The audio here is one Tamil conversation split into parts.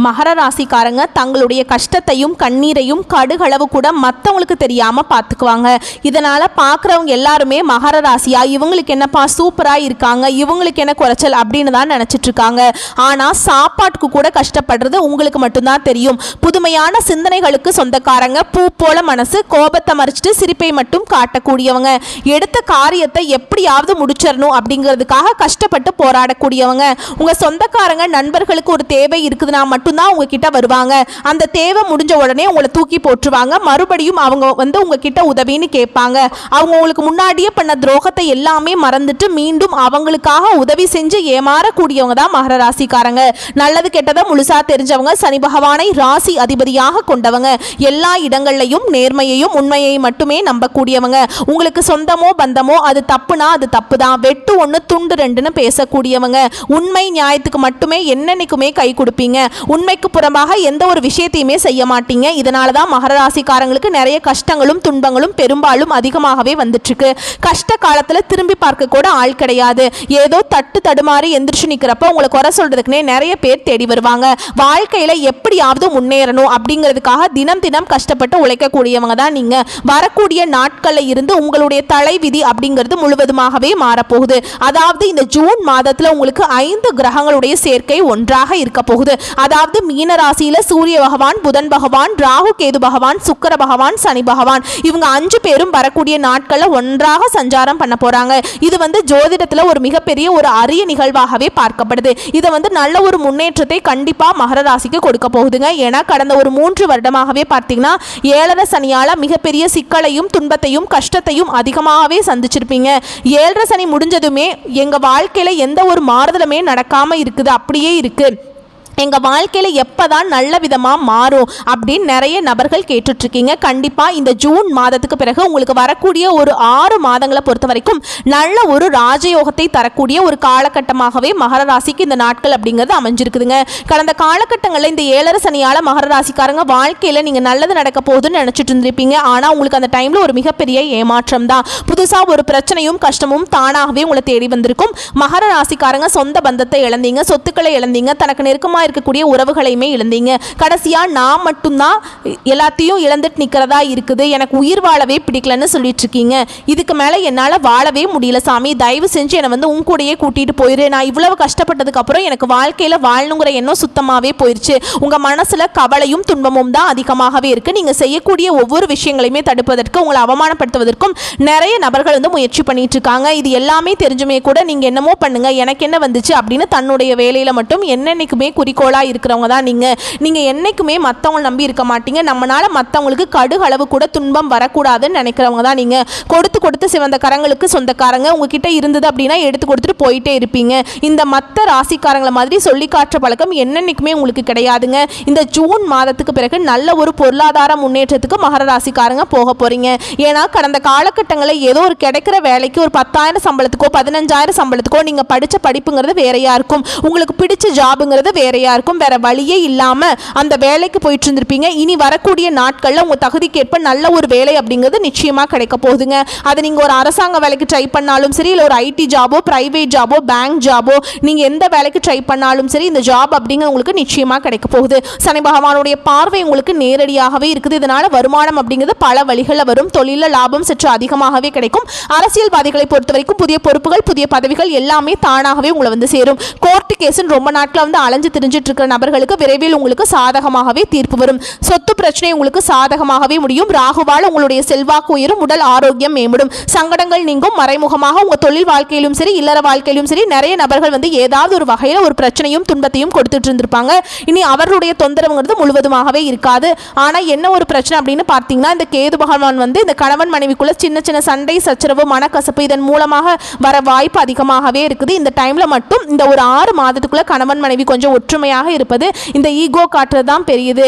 மகர ராசிக்காரங்க தங்களுடைய கஷ்டத்தையும் கண்ணீரையும் கடுகளவு கூட மற்றவங்களுக்கு தெரியாமல் பார்த்துக்குவாங்க. இதனால் பார்க்குறவங்க எல்லாருமே மகர ராசியா இவங்களுக்கு என்னப்பா சூப்பராக இருக்காங்க, இவங்களுக்கு என்ன குறைச்சல் அப்படின்னு தான் நினச்சிட்ருக்காங்க. ஆனால் சாப்பாட்டுக்கு கூட கஷ்டப்படுறது உங்களுக்கு மட்டும்தான் தெரியும். புதுமையான சிந்தனைகளுக்கு சொந்தக்காரங்க, பூ போல மனசு, கோபத்தை மறைச்சிட்டு சிரிப்பை மட்டும் காட்டக்கூடியவங்க, எடுத்த காரியத்தை எப்படியாவது முடிச்சிடணும் அப்படிங்கிறதுக்காக கஷ்டப்பட்டு போராடக்கூடியவங்க. உங்கள் சொந்தக்காரங்க நண்பர்களுக்கு ஒரு தேவை இருக்குதுன்னா மட்டும்தான் உங்ககிட்ட வருவாங்க. அந்த தேவை முடிஞ்ச உடனே உங்களை தூக்கி போட்டுருவாங்க. மறுபடியும் அவங்க உங்ககிட்ட உதவின்னு கேட்பாங்க. அவங்க உங்களுக்கு முன்னாடியே பண்ண துரோகத்தை எல்லாமே மறந்துட்டு மீண்டும் அவங்களுக்காக உதவி செஞ்சு ஏமாறக்கூடியவங்க தான் மகர ராசிக்காரங்க. நல்லது கெட்டதை முழுசா தெரிஞ்சவங்க, சனி பகவானை ராசி அதிபதியாக கொண்டவங்க, எல்லா இடங்கள்லையும் நேர்மையையும் உண்மையை மட்டுமே நம்பக்கூடியவங்க. உங்களுக்கு சொந்தமோ பந்தமோ அது தப்புனா அது தப்பு தான், வெட்டு ஒன்று துண்டு ரெண்டுன்னு பேசக்கூடியவங்க. உண்மை நியாயத்துக்கு மட்டுமே என்னன்னைக்குமே கை கொடுப்பீங்க. உண்மைக்கு புறம்பாக எந்த ஒரு விஷயத்தையுமே செய்ய மாட்டீங்க. இதனால தான் மகர ராசிக்காரங்களுக்கு நிறைய கஷ்டங்களும் துன்பங்களும் பெரும்பாலும் அதிகமாகவே வந்துட்டுருக்கு. கஷ்ட காலத்தில் திரும்பி பார்க்க கூட ஆள் கிடையாது. ஏதோ தட்டு தடுமாறி எந்திரிச்சு நிற்கிறப்ப உங்களை குறை சொல்றதுக்குன்னே நிறைய பேர் தேடி வருவாங்க. வாழ்க்கையில் எப்படியாவது முன்னேறணும் அப்படிங்கிறதுக்காக தினம் தினம் கஷ்டப்பட்டு உழைக்கக்கூடியவங்க தான் நீங்க. வரக்கூடிய நாட்களில் இருந்து உங்களுடைய தலைவிதி அப்படிங்கிறது முழுவதுமாகவே மாறப்போகுது. அதாவது இந்த ஜூன் மாதத்தில் உங்களுக்கு 5 கிரகங்களுடைய சேர்க்கை ஒன்றாக இருக்க போகுது. அதாவது மீன ராசியில சூரிய பகவான், புதன் பகவான், ராகு கேது பகவான், சுக்கிர பகவான், சனி பகவான், இவங்க 5 பேரும் வரக்கூடிய நாட்கள்ல ஒன்றாக சஞ்சாரம் பண்ண போறாங்க. இது ஜோதிடத்துல ஒரு மிகப்பெரிய ஒரு அரிய நிகழ்வாகவே பார்க்கப்படுது. இதை நல்ல ஒரு முன்னேற்றத்தை கண்டிப்பா மகர ராசிக்கு கொடுக்க போகுதுங்க. ஏன்னா கடந்த ஒரு 3 வருடமாகவே பார்த்தீங்கன்னா 7 சனியால மிகப்பெரிய சிக்கலையும் துன்பத்தையும் கஷ்டத்தையும் அதிகமாகவே சந்திச்சிருப்பீங்க. 7 சனி முடிஞ்சதுமே எங்க வாழ்க்கையில எந்த ஒரு மாறுதலுமே நடக்காம இருக்குது, அப்படியே இருக்கு, எங்கள் வாழ்க்கையில் எப்போ தான் நல்ல விதமாக மாறும் அப்படின்னு நிறைய நபர்கள் கேட்டுட்ருக்கீங்க. கண்டிப்பாக இந்த ஜூன் மாதத்துக்கு பிறகு உங்களுக்கு வரக்கூடிய ஒரு 6 மாதங்களை பொறுத்த வரைக்கும் நல்ல ஒரு ராஜயோகத்தை தரக்கூடிய ஒரு காலகட்டமாகவே மகர ராசிக்கு இந்த நாட்கள் அப்படிங்கிறது அமைஞ்சிருக்குதுங்க. கடந்த காலகட்டங்களில் இந்த 7 சனியால் மகர ராசிக்காரங்க வாழ்க்கையில் நீங்கள் நல்லது நடக்க போகுதுன்னு நினச்சிட்டு இருந்திருப்பீங்க. ஆனால் உங்களுக்கு அந்த டைமில் ஒரு மிகப்பெரிய ஏமாற்றம் தான். புதுசாக ஒரு பிரச்சனையும் கஷ்டமும் தானாகவே உங்களை தேடி வந்திருக்கும். மகர ராசிக்காரங்க சொந்த பந்தத்தை இழந்தீங்க, சொத்துக்களை இழந்தீங்க, தனக்கு நெருக்கமாக இருக்கக்கூடிய உறவுகளையுமே இழந்தீங்க. கடைசியா நான் மட்டும்தான் எல்லாத்தையும் இழந்துட்டு நிக்கிறதா இருக்குது, எனக்கு உயிர் வாழவே பிடிக்கலன்னு சொல்லிட்டு இருக்கீங்க. இதுக்கு மேல என்னால வாழவே முடியல சாமி, தயவு செஞ்சு என்னை உன் கூடயே கூட்டிட்டு போயிரு. நான் இவ்வளவு கஷ்டப்பட்டதுக்கு அப்புறம் எனக்கு வாழ்க்கையில வாழணுங்கிற எண்ணம் சுத்தமாவே போயிருச்சு. உங்க மனசுல கவலையும் துன்பமும் தான் அதிகமாகவே இருக்கு. நீங்க செய்யக்கூடிய ஒவ்வொரு விஷயங்களையுமே தடுப்பதற்கு, உங்களை அவமானப்படுத்துவதற்கும் நிறைய நபர்கள் முயற்சி பண்ணிட்டு இருக்காங்க. இது எல்லாமே தெரிஞ்சுமே கூட நீங்க என்னமோ பண்ணுங்க, எனக்கு என்ன வந்துச்சு அப்படின்னு தன்னுடைய வேலையில மட்டும் என்னன்னைக்குமே குறிக்கோளாக இருக்கிறவங்க தான் நீங்கள் என்னைக்குமே மற்றவங்க நம்பி இருக்க மாட்டீங்க. நம்மளால மற்றவங்களுக்கு கடுகளவு கூட துன்பம் வரக்கூடாதுன்னு நினைக்கிறவங்க தான் நீங்கள். கொடுத்து சிவந்த கரங்களுக்கு சொந்தக்காரங்க. உங்ககிட்ட இருந்தது அப்படின்னா எடுத்து கொடுத்துட்டு போயிட்டே இருப்பீங்க. இந்த மற்ற ராசிக்காரங்களை மாதிரி சொல்லி காட்டுற பழக்கம் என்னன்னைக்குமே உங்களுக்கு கிடையாதுங்க. இந்த ஜூன் மாதத்துக்கு பிறகு நல்ல ஒரு பொருளாதார முன்னேற்றத்துக்கு மகர ராசிக்காரங்க போக போறீங்க. ஏன்னா கடந்த காலகட்டங்களில் ஏதோ ஒரு கிடைக்கிற வேலைக்கு ஒரு 10,000 சம்பளத்துக்கோ 15,000 சம்பளத்துக்கோ நீங்கள் படித்த படிப்புங்கிறது வேறையா இருக்கும், உங்களுக்கு பிடிச்ச ஜாபுங்கிறது வேறையா இருக்கும். வேற வழியே இல்லாம அந்த வேலைக்கு போயிட்டு இருந்திருப்பீங்க. இனி வரக்கூடிய நாட்கள்ல உங்க தகுதிக்கேற்ப நல்ல ஒரு வேலை அப்படிங்கிறது நிச்சயமா கிடைக்க போகுதுங்க. அது நீங்க ஒரு அரசாங்க வேலைக்கு ட்ரை பண்ணாலும் சரி, இல்லை ஒரு ஐடி ஜாபோ, பிரைவேட் ஜாபோ, பேங்க் ஜாபோ, நீங்க எந்த வேலைக்கு ட்ரை பண்ணாலும் சரி, இந்த ஜாப் அப்படிங்க உங்களுக்கு நிச்சயமா கிடைக்க போகுது. சனி பகவானுடைய பார்வை உங்களுக்கு நேரடியாகவே இருக்குது. இதனால வருமானம் அப்படிங்கிறது பல வழிகளில் வரும். தொழில லாபம் சற்று அதிகமாகவே கிடைக்கும். அரசியல்வாதிகளை பொறுத்த வரைக்கும் புதிய பொறுப்புகள், புதிய பதவிகள் எல்லாமே தானாகவே உங்களை சேரும். கோர்ட்டு கேஸ் ரொம்ப நாட்கள் அலைஞ்சு தெரிஞ்சிட்டு இருக்கிற நபர்களுக்கு விரைவில் உங்களுக்கு சாதகமாகவே தீர்ப்பு வரும். சொத்து பிரச்சனை உங்களுக்கு சாதகமாகவே முடியும். ராகுவால் உங்களுடைய செல்வாக்கு உயரும், உடல் ஆரோக்கியம் மேம்படும், சங்கடங்கள் நீங்கும். மறைமுகமாக உங்க தொழில் வாழ்க்கையிலும் சரி, இல்லற வாழ்க்கையிலும் சரி, நிறைய நபர்கள் ஏதாவது ஒரு வகையில் ஒரு பிரச்சனையும் துன்பத்தையும் கொடுத்துட்டு இருந்திருப்பாங்க. இனி அவர்களுடைய தொந்தரவுங்கிறது முழுவதுமாகவே இருக்காது. ஆனா என்ன ஒரு பிரச்சனை அப்படின்னு பார்த்தீங்கன்னா, இந்த கேது பகவான் இந்த கணவன் மனைவிக்குள்ள சின்ன சின்ன சண்டை சச்சரவு மனக்கசப்பு இதன் மூலமாக வர வாய்ப்பு அதிகமாகவே இருக்குது. இந்த டைம்ல மட்டும் இந்த ஒரு 6 மாதத்துக்குள்ள கணவன் மனைவி கொஞ்சம் ஒற்றுமையாக இருப்பது, இந்த ஈகோ காட்டுறது தான் பெரியது.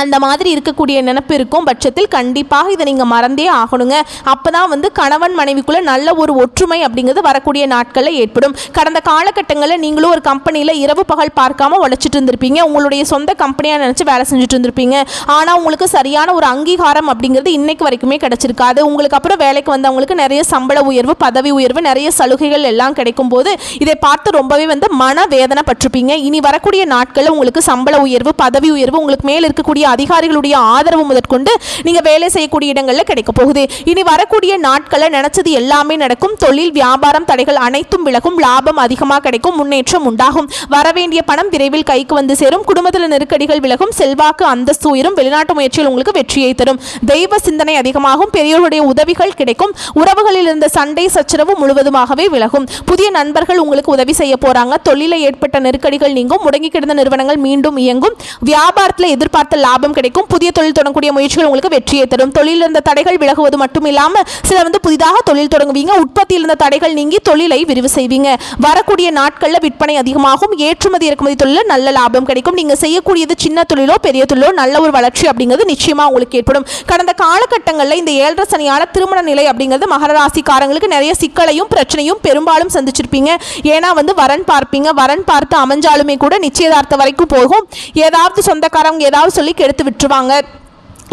அந்த மாதிரி இருக்கக்கூடிய நினைப்பு இருக்கும் பட்சத்தில் கண்டிப்பாக இதை நீங்கள் மறந்தே ஆகணுங்க. அப்போ தான் வந்து கணவன் மனைவிக்குள்ளே நல்ல ஒரு ஒற்றுமை அப்படிங்கிறது வரக்கூடிய நாட்களில் ஏற்படும். கடந்த காலகட்டங்களில் நீங்களும் ஒரு கம்பெனியில் இரவு பகல் பார்க்காம உழைச்சிட்டு இருந்திருப்பீங்க. உங்களுடைய சொந்த கம்பெனியாக நினச்சி வேலை செஞ்சுட்டு இருந்திருப்பீங்க. ஆனால் உங்களுக்கு சரியான ஒரு அங்கீகாரம் அப்படிங்கிறது இன்னைக்கு வரைக்குமே கிடைச்சிருக்காது. உங்களுக்கு அப்புறம் வேலைக்கு வந்தவங்களுக்கு நிறைய சம்பள உயர்வு, பதவி உயர்வு, நிறைய சலுகைகள் எல்லாம் கிடைக்கும் போது இதை பார்த்து ரொம்பவே வந்து மனவேதனை பட்டிருப்பீங்க. இனி வரக்கூடிய நாட்களில் உங்களுக்கு சம்பள உயர்வு, பதவி உயர்வு, உங்களுக்கு மேல் இருக்கக்கூடிய அதிகாரிகளுடைய ஆதரவு முதற்கொண்டு நீங்க வேலை செய்யக்கூடிய இடங்களில் கிடைக்க போகுது. இனி வரக்கூடிய நாட்களில் நினைச்சது எல்லாமே நடக்கும். தொழில் வியாபாரம் தடைகள் அனைத்தும் விலகும். லாபம் அதிகமாக கிடைக்கும். முன்னேற்றம் உண்டாகும். வரவேண்டிய பணம் விரைவில் கைக்கு வந்து சேரும். குடும்பத்தில் நெருக்கடிகள் விலகும். செல்வாக்கு அந்தஸ்து உயரும். வெளிநாட்டு முயற்சிகள் உங்களுக்கு வெற்றியை தரும். தெய்வ சிந்தனை அதிகமாகும். பெரியோருடைய உதவிகள் கிடைக்கும். உறவுகளில் இருந்த சண்டை சச்சரவு முழுவதுமாகவே விலகும். புதிய நண்பர்கள் உங்களுக்கு உதவி செய்ய போறாங்க. தொழிலை ஏற்பட்ட நெருக்கடிகள் நீங்கும். முடங்கி கிடந்த நிறுவனங்கள் மீண்டும் இயங்கும். வியாபாரத்தில் எதிர்பார்த்த லாபம் கிடைக்கும். புதிய தொழில் தொடங்கக்கூடிய முயற்சிகள் உங்களுக்கு வெற்றியை தரும். தொழிலில் இருந்த தடைகள் விலகுவது மட்டும் இல்லாமல் சிலர் வந்து புதிதாக தொழில் தொடங்குவீங்க. உற்பத்தியில் இருந்த தடைகள் நீங்கி தொழிலை விரிவு செய்வீங்க. வரக்கூடிய நாட்களில் விற்பனை அதிகமாகும். ஏற்றுமதி இறக்குமதி தொழிலில் நல்ல லாபம் கிடைக்கும். நீங்க செய்யக்கூடியது சின்ன தொழிலோ பெரிய தொழிலோ நல்ல ஒரு வளர்ச்சி அப்படிங்கிறது நிச்சயமா உங்களுக்கு ஏற்படும். கடந்த காலகட்டங்களில் இந்த 7.5 சனியால திருமண நிலை அப்படிங்கிறது மகர ராசிக்காரங்களுக்கு நிறைய சிக்கலையும் பிரச்சனையும் பெரும்பாலும் சந்திச்சிருப்பீங்க. ஏன்னா வந்து வரன் பார்ப்பீங்க. வரன் பார்த்து அமைஞ்சாலுமே கூட நிச்சயதார்த்தம் வரைக்கும் போகும். ஏதாவது சொந்தக்காரங்க ஏதாவது சொல்லி கெடுத்து விட்டுருவாங்க.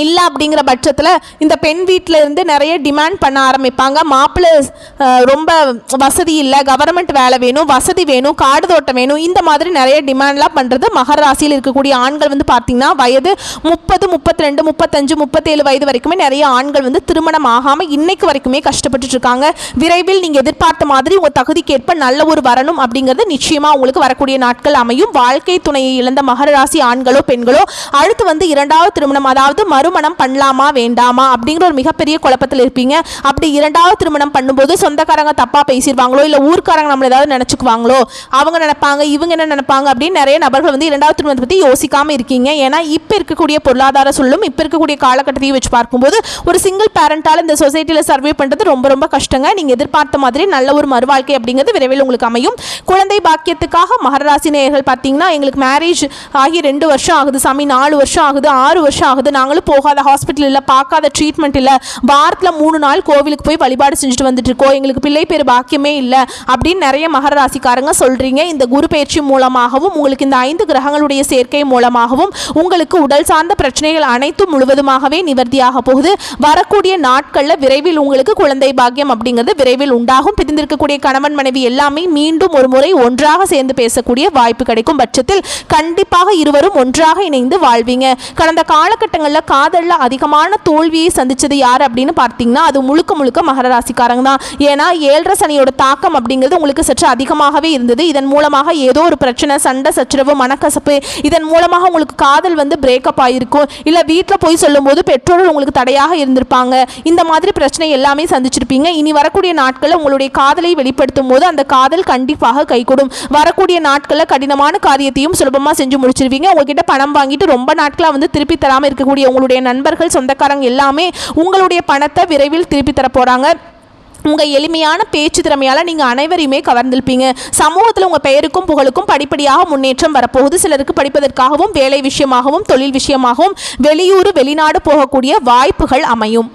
இல்லை அப்படிங்கிற பட்சத்தில் இந்த பெண் வீட்டில் இருந்து நிறைய டிமாண்ட் பண்ண ஆரம்பிப்பாங்க. மாப்பிள்ளை ரொம்ப வசதி இல்லை, கவர்மெண்ட் வேலை வேணும், வசதி வேணும், காடு தோட்டம் வேணும், இந்த மாதிரி நிறைய டிமாண்ட்லாம் பண்ணுறது மகர ராசியில் இருக்கக்கூடிய ஆண்கள் வந்து பார்த்திங்கன்னா வயது 30, 32, 35, 37 வயது வரைக்குமே நிறைய ஆண்கள் வந்து திருமணம் ஆகாமல் இன்னைக்கு வரைக்குமே கஷ்டப்பட்டு இருக்காங்க. விரைவில் நீங்கள் எதிர்பார்த்த மாதிரி உங்கள் தகுதிக்கேற்ப நல்ல ஒரு வரணும் அப்படிங்கிறது நிச்சயமாக உங்களுக்கு வரக்கூடிய நாட்கள் அமையும். வாழ்க்கை துணையை இழந்த மகர ராசி ஆண்களோ பெண்களோ அடுத்து வந்து 2வது திருமணம், அதாவது மறுமணம் பண்ணலாமா வேண்டாமா அப்படிங்கிற ஒரு மிகப்பெரிய குழப்பத்தில் இருப்பீங்க. அப்படி 2வது திருமணம் பண்ணும்போது சொந்தக்காரங்க தப்பா பேசிடுவாங்களோ, இல்லை ஊர்க்காரங்க நம்மள ஏதாவது நினைச்சுக்குவாங்களோ, அவங்க நினைப்பாங்க இவங்க என்ன நினைப்பாங்க அப்படின்னு நிறைய நபர்கள் வந்து 2வது திருமணத்தை பற்றி யோசிக்காம இருக்கீங்க. ஏன்னா இப்போ இருக்கக்கூடிய பொருளாதார சூழலும் இப்போ இருக்கக்கூடிய காலகட்டத்தையும் வச்சு பார்க்கும்போது ஒரு சிங்கிள் பேரண்டால் இந்த சொசைட்டியில் சர்வே பண்ணுறது ரொம்ப ரொம்ப கஷ்டங்க. நீங்கள் எதிர்பார்த்த மாதிரி நல்ல ஒரு மறுவாழ்க்கை அப்படிங்கிறது விரைவில் உங்களுக்கு அமையும். குழந்தை பாக்கியத்துக்காக மகர ராசி நேயர்கள் பார்த்தீங்கன்னா எங்களுக்கு மேரேஜ் ஆகி 2 வருஷம் ஆகுது சாமி, 4 வருஷம் ஆகுது, 6 வருஷம் ஆகுது, நாங்களும் போகாத ஹாஸ்பிட்டல் இல்லை, பார்க்காத ட்ரீட்மெண்ட் இல்லை, வாரத்தில் 3 நாள் கோவிலுக்கு போய் வழிபாடு செஞ்சுட்டு வந்துட்டு இருக்கோம், எங்களுக்கு பிள்ளை பேர் பாக்கியமே இல்லை அப்படின்னு நிறைய மகர ராசிக்காரங்க சொல்றீங்க. இந்த குரு பயிற்சி மூலமாகவும் உங்களுக்கு இந்த 5 கிரகங்களுடைய சேர்க்கை மூலமாகவும் உங்களுக்கு உடல் சார்ந்த பிரச்சனைகள் அனைத்தும் முழுவதுமாகவே நிவர்த்தியாக போகுது. வரக்கூடிய நாட்களில் விரைவில் உங்களுக்கு குழந்தை பாக்கியம் அப்படிங்கிறது விரைவில் உண்டாகும். பிரிந்திருக்கக்கூடிய கணவன் மனைவி எல்லாமே மீண்டும் ஒரு முறை ஒன்றாக சேர்ந்து பேசக்கூடிய வாய்ப்பு கிடைக்கும் பட்சத்தில் கண்டிப்பாக இருவரும் ஒன்றாக இணைந்து வாழ்வீங்க. கடந்த காலகட்டங்களில் காதலில் அதிகமான தோல்வியை சந்திச்சது யார் அப்படின்னு பார்த்தீங்கன்னா அது முழுக்க முழுக்க மகர ராசிக்காரங்க தான். ஏன்னா 7.5 சனியோட தாக்கம் அப்படிங்கிறது உங்களுக்கு சற்று அதிகமாகவே இருந்தது. இதன் மூலமாக ஏதோ ஒரு பிரச்சனை, சண்டை சச்சரவு, மனக்கசப்பு, இதன் மூலமாக உங்களுக்கு காதல் வந்து பிரேக்கப் ஆகிருக்கும். இல்லை வீட்டில் போய் சொல்லும் போது பெற்றோர்கள் உங்களுக்கு தடையாக இருந்திருப்பாங்க. இந்த மாதிரி பிரச்சனை எல்லாமே சந்திச்சிருப்பீங்க. இனி வரக்கூடிய நாட்களில் உங்களுடைய காதலை வெளிப்படுத்தும் போது அந்த காதல் கண்டிப்பாக கைகூடும். வரக்கூடிய நாட்களில் கடினமான காரியத்தையும் சுலபமாக செஞ்சு முடிச்சிருவீங்க. உங்ககிட்ட பணம் வாங்கிட்டு ரொம்ப நாட்களாக வந்து திருப்பி தராமல் இருக்கக்கூடிய உங்களுடைய நண்பர்கள், சொந்தக்காரங்க எல்லாமே உங்களுடைய பணத்தை விரைவில் திருப்பி தர போறாங்க. உங்கள் எளிமையான பேச்சு திறமையால் நீங்கள் அனைவரையுமே கவர்ந்திருப்பீங்க. சமூகத்தில் உங்கள் பெயருக்கும் புகழுக்கும் படிப்படியாக முன்னேற்றம் வரப்போகுது. சிலருக்கு படிப்பதற்காகவும் வேலை விஷயமாகவும் தொழில் விஷயமாகவும் வெளியூர் வெளிநாடு போகக்கூடிய வாய்ப்புகள் அமையும்.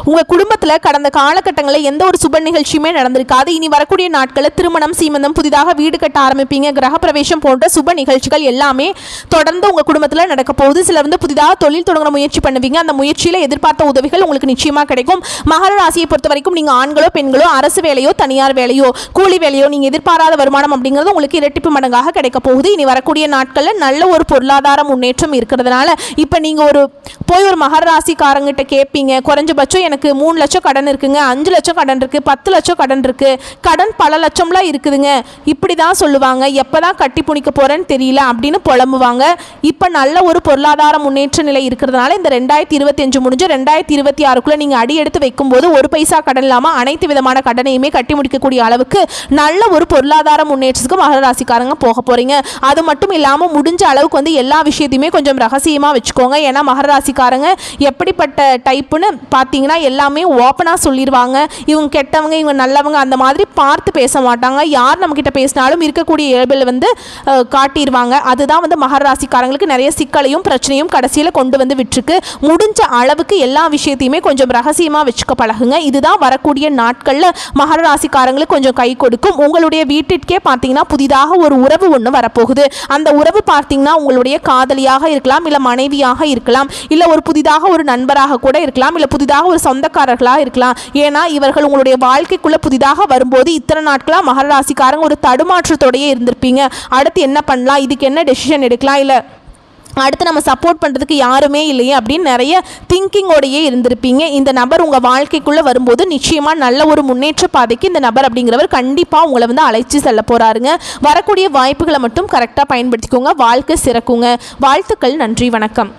உங்கள் குடும்பத்தில் கடந்த காலகட்டங்களில் எந்த ஒரு சுப நிகழ்ச்சியுமே நடந்திருக்காது. இனி வரக்கூடிய நாட்களில் திருமணம், சீமந்தம், புதிதாக வீடு கட்ட ஆரம்பிப்பீங்க. கிரகப்பிரவேசம் போன்ற சுப நிகழ்ச்சிகள் எல்லாமே தொடர்ந்து உங்கள் குடும்பத்தில் நடக்க போகுது. சிலர் வந்து புதிதாக தொழில் தொடங்க முயற்சி பண்ணுவீங்க. அந்த முயற்சியில் எதிர்பார்த்த உதவிகள் உங்களுக்கு நிச்சயமாக கிடைக்கும். மகர ராசியை பொறுத்த வரைக்கும் நீங்கள் ஆண்களோ பெண்களோ அரசு வேலையோ தனியார் வேலையோ கூலி வேலையோ நீங்கள் எதிர்பாராத வருமானம் அப்படிங்கிறது உங்களுக்கு இரட்டிப்பு மடங்காக கிடைக்க போகுது. இனி வரக்கூடிய நாட்களில் நல்ல ஒரு பொருளாதார முன்னேற்றம் இருக்கிறதுனால இப்போ நீங்கள் ஒரு மகர ராசிக்காரங்கிட்ட கேட்பீங்க, குறைஞ்சபட்சம் எனக்கு 3 லட்சம் கடன் இருக்குங்க, 5 லட்சம் கடன் இருக்கு, 10 லட்சம் கடன் இருக்கு, கடன் பல லட்சம்லாம் இருக்குதுங்க, இப்படி தான் சொல்லுவாங்க. எப்போதான் கட்டி புணிக்க போறேன்னு தெரியல அப்படின்னு புலம்புவாங்க. இப்போ நல்ல ஒரு பொருளாதார முன்னேற்ற நிலை இருக்கிறதுனால இந்த 2025 முடிஞ்சு 2026க்குள்ள நீங்கள் அடி எடுத்து வைக்கும்போது 1 பைசா கடன் இல்லாமல் அனைத்து அனைத்து விதமான கடனையுமே கட்டி முடிக்கக்கூடிய அளவுக்கு நல்ல ஒரு பொருளாதார முன்னேற்றத்துக்கு மகர ராசிக்காரங்க போக போகிறீங்க. அது மட்டும் இல்லாமல் முடிஞ்ச அளவுக்கு வந்து எல்லா விஷயத்தையுமே கொஞ்சம் ரகசியமாக வச்சுக்கோங்க. ஏன்னா மகர ராசிக்காரங்க எப்படிப்பட்ட டைப்புன்னு பார்த்தீங்கன்னா எல்லாமே ஓப்பனாக சொல்லிடுவாங்க. இவங்க கெட்டவங்க இவங்க நல்லவங்க அந்த மாதிரி பார்த்து பேச மாட்டாங்க. யார் நம்மக்கிட்ட பேசினாலும் இருக்கக்கூடிய இயல்பில் வந்து காட்டிடுவாங்க. அதுதான் வந்து மகர ராசிக்காரங்களுக்கு நிறைய சிக்கலையும் பிரச்சனையும் கடைசியில் கொண்டு வந்து விட்டுருக்கு. முடிஞ்ச அளவுக்கு எல்லா விஷயத்தையுமே கொஞ்சம் ரகசியமாக வச்சுக்க பழகுங்க. இதுதான் வரக்கூடிய நாட்களில் மகர ராசிக்காரங்களுக்கு கொஞ்சம் கை கொடுக்கும். உங்களுடைய வீட்டிற்கே பார்த்தீங்கன்னா புதிதாக ஒரு உறவு ஒன்று வரப்போகுது. அந்த உறவு பார்த்தீங்கன்னா உங்களுடைய காதலியாக இருக்கலாம், இல்லை மனைவியாக இருக்கலாம், இல்லை ஒரு புதிதாக ஒரு நண்பராக கூட இருக்கலாம், இல்லை புதிதாக ஒரு சொந்தக்காரர்களாக இருக்கலாம். ஏன்னா இவர்கள் உங்களுடைய வாழ்க்கைக்குள்ளே புதிதாக வரும்போது இத்தனை நாட்களாக மகர ராசிக்காரங்க ஒரு தடுமாற்றத்தோடையே இருந்திருப்பீங்க. அடுத்து என்ன பண்ணலாம், இதுக்கு என்ன டெசிஷன் எடுக்கலாம், இல்லை அடுத்து நம்ம சப்போர்ட் பண்ணுறதுக்கு யாருமே இல்லையே அப்படின்னு நிறைய திங்கிங்கோடையே இருந்திருப்பீங்க. இந்த நபர் உங்கள் வாழ்க்கைக்குள்ளே வரும்போது நிச்சயமாக நல்ல ஒரு முன்னேற்ற பாதைக்கு இந்த நபர் அப்படிங்கிறவர் கண்டிப்பாக உங்களை வந்து அழைச்சி செல்ல போகிறாருங்க. வரக்கூடிய வாய்ப்புகளை மட்டும் கரெக்டாக பயன்படுத்திக்கோங்க. வாழ்க்கை சிறக்குங்க. வாழ்த்துக்கள். நன்றி. வணக்கம்.